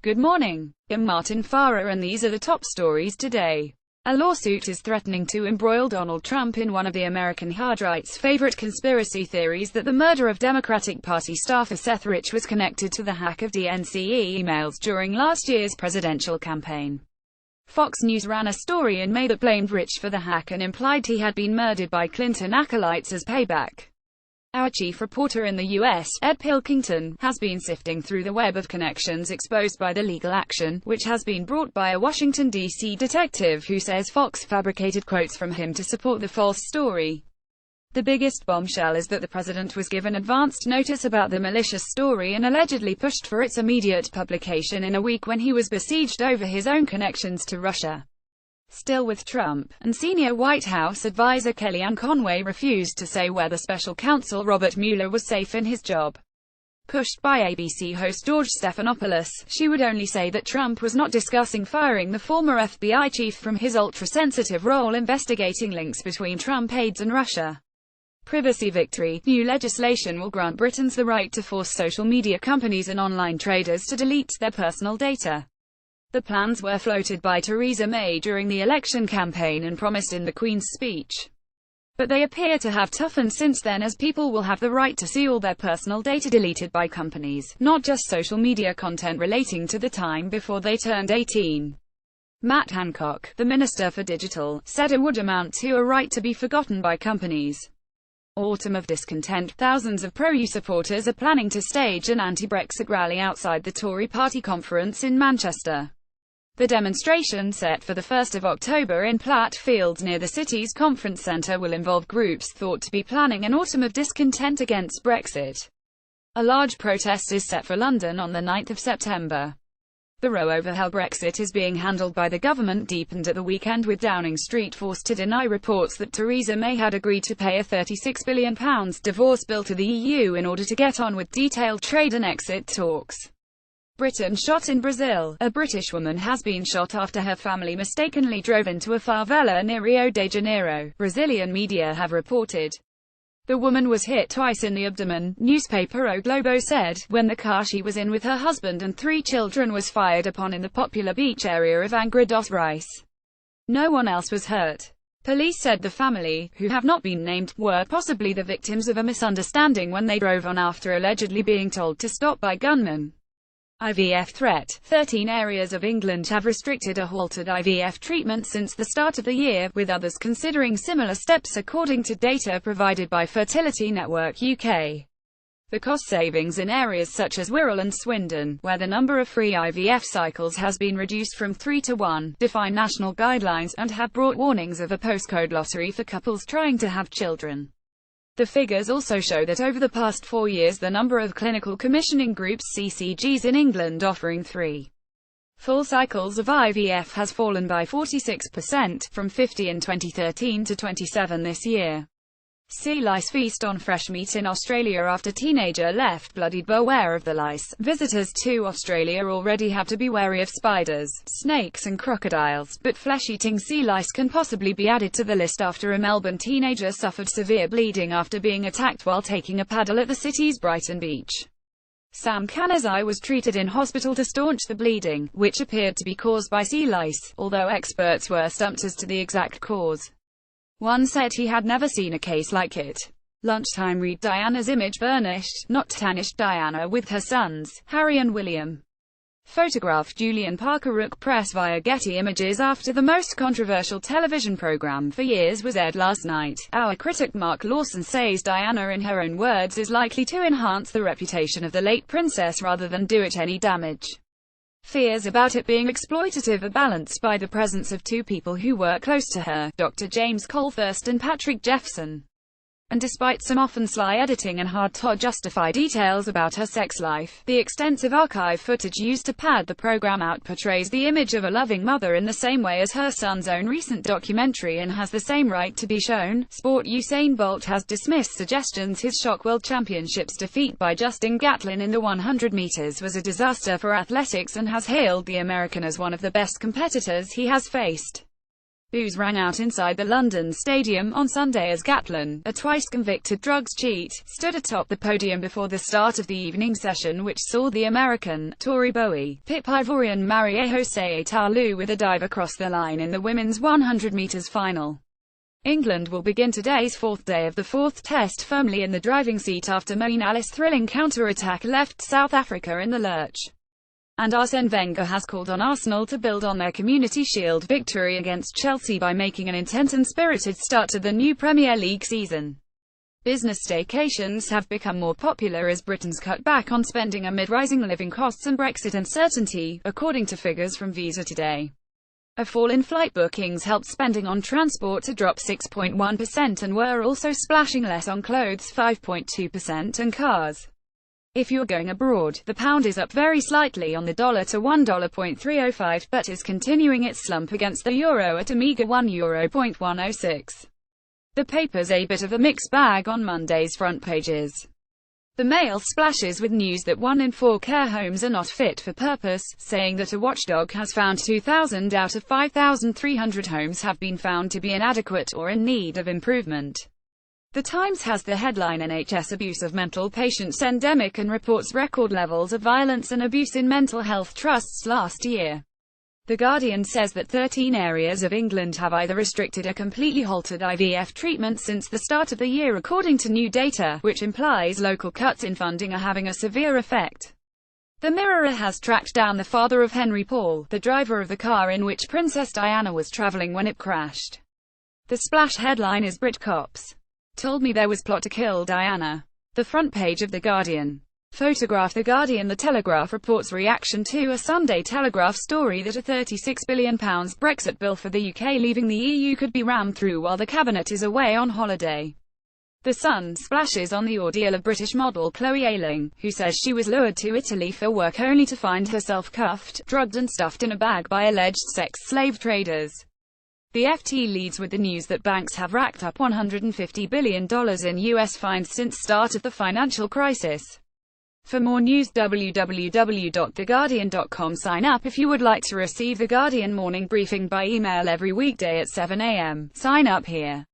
Good morning. I'm Martin Farah and these are the top stories today. A lawsuit is threatening to embroil Donald Trump in one of the American hard-right's favorite conspiracy theories that the murder of Democratic Party staffer Seth Rich was connected to the hack of DNC emails during last year's presidential campaign. Fox News ran a story in May that blamed Rich for the hack and implied he had been murdered by Clinton acolytes as payback. Our chief reporter in the U.S., Ed Pilkington, has been sifting through the web of connections exposed by the legal action, which has been brought by a Washington, D.C. detective who says Fox fabricated quotes from him to support the false story. The biggest bombshell is that the president was given advanced notice about the malicious story and allegedly pushed for its immediate publication in a week when he was besieged over his own connections to Russia. Still with Trump, and senior White House advisor Kellyanne Conway refused to say whether special counsel Robert Mueller was safe in his job. Pushed by ABC host George Stephanopoulos, she would only say that Trump was not discussing firing the former FBI chief from his ultra-sensitive role investigating links between Trump aides and Russia. Privacy victory. New legislation will grant Britons the right to force social media companies and online traders to delete their personal data. The plans were floated by Theresa May during the election campaign and promised in the Queen's speech. But they appear to have toughened since then, as people will have the right to see all their personal data deleted by companies, not just social media content relating to the time before they turned 18. Matt Hancock, the Minister for Digital, said it would amount to a right to be forgotten by companies. Autumn of discontent. Thousands of pro-EU supporters are planning to stage an anti-Brexit rally outside the Tory party conference in Manchester. The demonstration, set for the 1st of October in Platt Fields near the city's conference centre, will involve groups thought to be planning an autumn of discontent against Brexit. A large protest is set for London on the 9th of September. The row over how Brexit is being handled by the government deepened at the weekend, with Downing Street forced to deny reports that Theresa May had agreed to pay a £36 billion divorce bill to the EU in order to get on with detailed trade and exit talks. Britain shot in Brazil. A British woman has been shot after her family mistakenly drove into a favela near Rio de Janeiro, Brazilian media have reported. The woman was hit twice in the abdomen, newspaper O Globo said, when the car she was in with her husband and 3 children was fired upon in the popular beach area of Angra dos Reis. No one else was hurt. Police said the family, who have not been named, were possibly the victims of a misunderstanding when they drove on after allegedly being told to stop by gunmen. IVF threat. 13 areas of England have restricted or halted IVF treatment since the start of the year, with others considering similar steps according to data provided by Fertility Network UK. The cost savings in areas such as Wirral and Swindon, where the number of free IVF cycles has been reduced from 3 to 1, defy national guidelines, and have brought warnings of a postcode lottery for couples trying to have children. The figures also show that over the past 4 years the number of clinical commissioning groups (CCGs) in England offering 3 full cycles of IVF has fallen by 46%, from 50 in 2013 to 27 this year. Sea lice feast on fresh meat in Australia after teenager left bloodied. Beware of the lice. Visitors to Australia already have to be wary of spiders, snakes and crocodiles, but flesh-eating sea lice can possibly be added to the list after a Melbourne teenager suffered severe bleeding after being attacked while taking a paddle at the city's Brighton beach. Sam Kanazai was treated in hospital to staunch the bleeding, which appeared to be caused by sea lice, although experts were stumped as to the exact cause. One said he had never seen a case like it. Lunchtime. Read Diana's image burnished, not tarnished. Diana with her sons, Harry and William. Photograph. Julian Parker Rook Press via Getty Images. After the most controversial television program for years was aired last night, our critic Mark Lawson says Diana, in her own words, is likely to enhance the reputation of the late princess rather than do it any damage. Fears about it being exploitative are balanced by the presence of 2 people who were close to her, Dr. James Colthurst and Patrick Jeffson. And despite some often sly editing and hard-to-justify details about her sex life, the extensive archive footage used to pad the program out portrays the image of a loving mother in the same way as her son's own recent documentary and has the same right to be shown. Sport. Usain Bolt has dismissed suggestions his Shock World Championships defeat by Justin Gatlin in the 100 meters was a disaster for athletics and has hailed the American as one of the best competitors he has faced. Boos rang out inside the London Stadium on Sunday as Gatlin, a twice-convicted drugs cheat, stood atop the podium before the start of the evening session, which saw the American, Tori Bowie, Pip Ivorian Maria-José Italu with a dive across the line in the women's 100 metres final. England will begin today's fourth day of the fourth test firmly in the driving seat after Moeen Ali's thrilling counter-attack left South Africa in the lurch. And Arsene Wenger has called on Arsenal to build on their Community Shield victory against Chelsea by making an intense and spirited start to the new Premier League season. Business staycations have become more popular as Britons cut back on spending amid rising living costs and Brexit uncertainty, according to figures from Visa Today. A fall in flight bookings helped spending on transport to drop 6.1% and were also splashing less on clothes 5.2% and cars. If you're going abroad, the pound is up very slightly on the dollar to $1.305, but is continuing its slump against the euro at a meager €1.106. The paper's a bit of a mixed bag on Monday's front pages. The Mail splashes with news that 1 in 4 care homes are not fit for purpose, saying that a watchdog has found 2,000 out of 5,300 homes have been found to be inadequate or in need of improvement. The Times has the headline NHS abuse of mental patients endemic and reports record levels of violence and abuse in mental health trusts last year. The Guardian says that 13 areas of England have either restricted or completely halted IVF treatment since the start of the year according to new data, which implies local cuts in funding are having a severe effect. The Mirror has tracked down the father of Henry Paul, the driver of the car in which Princess Diana was travelling when it crashed. The splash headline is Brit cops told me there was plot to kill Diana. The front page of The Guardian. Photograph. The Guardian. The Telegraph reports reaction to a Sunday Telegraph story that a £36 billion Brexit bill for the UK leaving the EU could be rammed through while the cabinet is away on holiday. The Sun splashes on the ordeal of British model Chloe Ayling, who says she was lured to Italy for work only to find herself cuffed, drugged and stuffed in a bag by alleged sex slave traders. The FT leads with the news that banks have racked up $150 billion in US fines since start of the financial crisis. For more news, www.theguardian.com. Sign up if you would like to receive The Guardian morning briefing by email every weekday at 7 a.m. Sign up here.